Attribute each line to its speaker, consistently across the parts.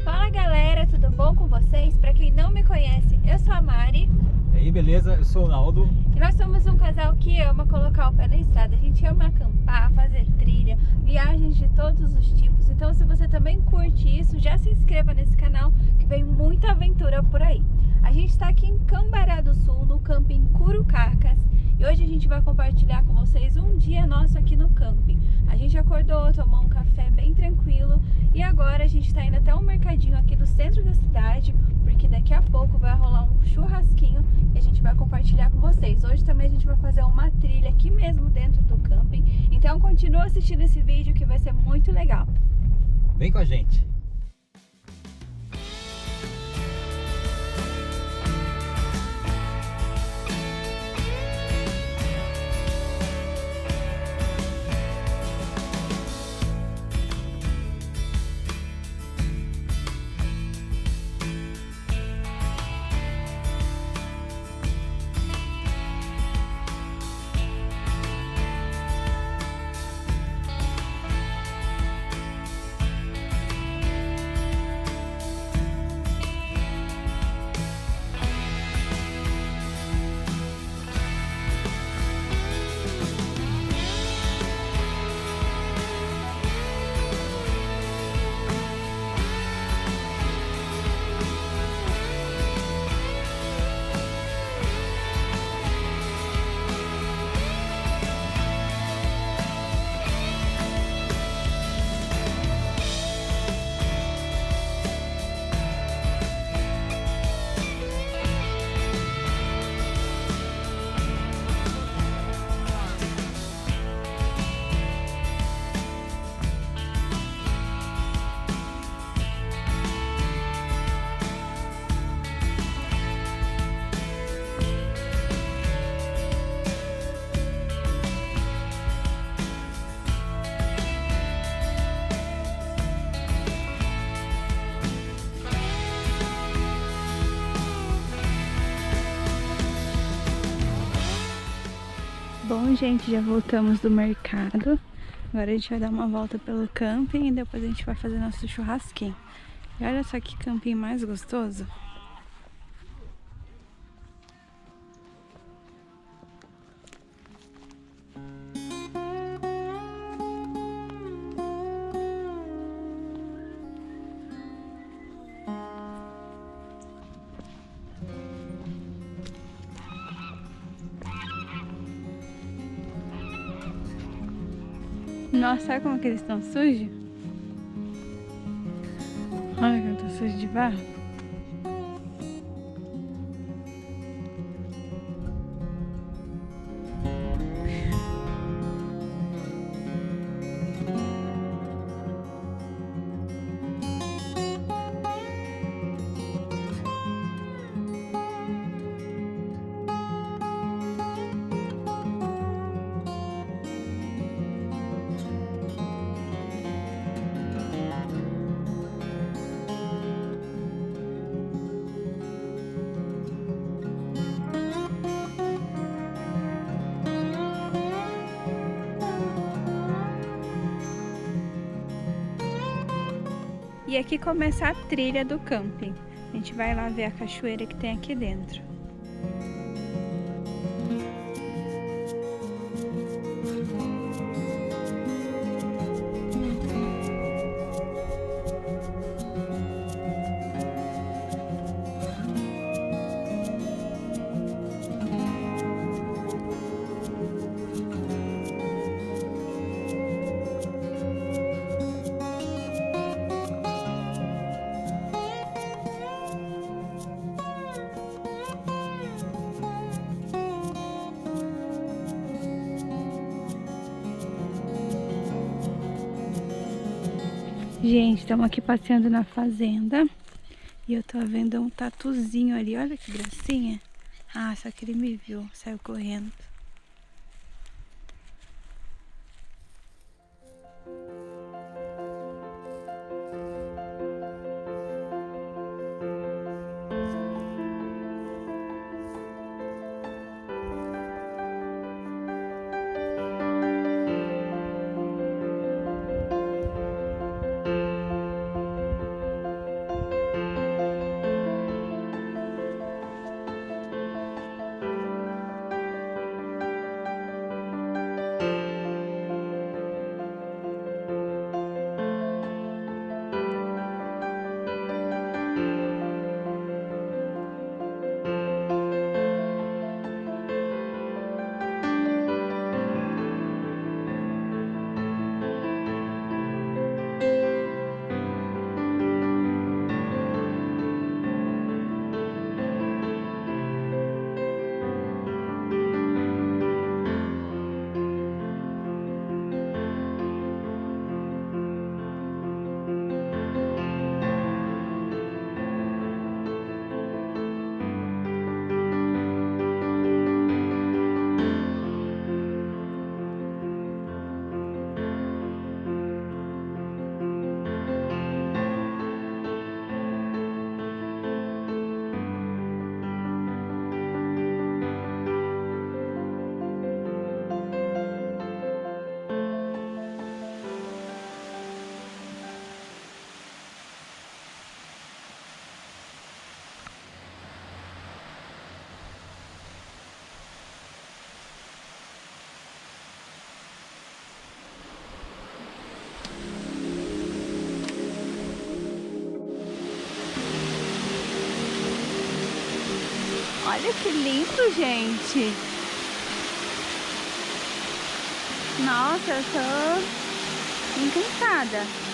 Speaker 1: Fala galera, tudo bom com vocês? Pra quem não me conhece, eu sou a Mari.
Speaker 2: E aí, beleza? Eu sou o Naldo.
Speaker 1: E nós somos um casal que ama colocar o pé na estrada. A gente ama acampar, fazer trilha, viagens de todos os tipos. Então se você também curte isso, já se inscreva nesse canal que vem muita aventura por aí. A gente está aqui em Cambará do Sul, no camping Curucacas. E hoje a gente vai compartilhar com vocês um dia nosso aqui no camping. A gente acordou, tomou um café bem tranquilo e agora a gente está indo até um mercadinho aqui do centro da cidade, porque daqui a pouco vai rolar um churrasquinho e a gente vai compartilhar com vocês. Hoje também a gente vai fazer uma trilha aqui mesmo dentro do camping. Então continua assistindo esse vídeo que vai ser muito legal.
Speaker 2: Vem com a gente.
Speaker 1: Bom, gente, já voltamos do mercado. Agora a gente vai dar uma volta pelo camping e depois a gente vai fazer nosso churrasquinho. E olha só que camping mais gostoso. Nossa, sabe como que eles estão sujos? Olha como estão sujos de barro. E aqui começa a trilha do camping. A gente vai lá ver a cachoeira que tem aqui dentro. Gente, estamos aqui passeando na fazenda e eu tô vendo um tatuzinho ali. Olha que gracinha. Ah, só que ele me viu, saiu correndo. Olha que lindo, gente. Nossa, eu tô encantada.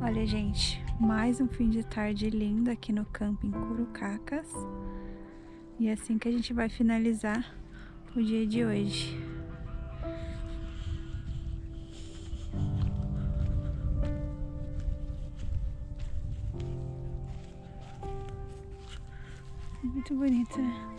Speaker 1: Olha, gente, mais um fim de tarde lindo aqui no camping Curucacas. E é assim que a gente vai finalizar o dia de hoje. Muito bonito, né?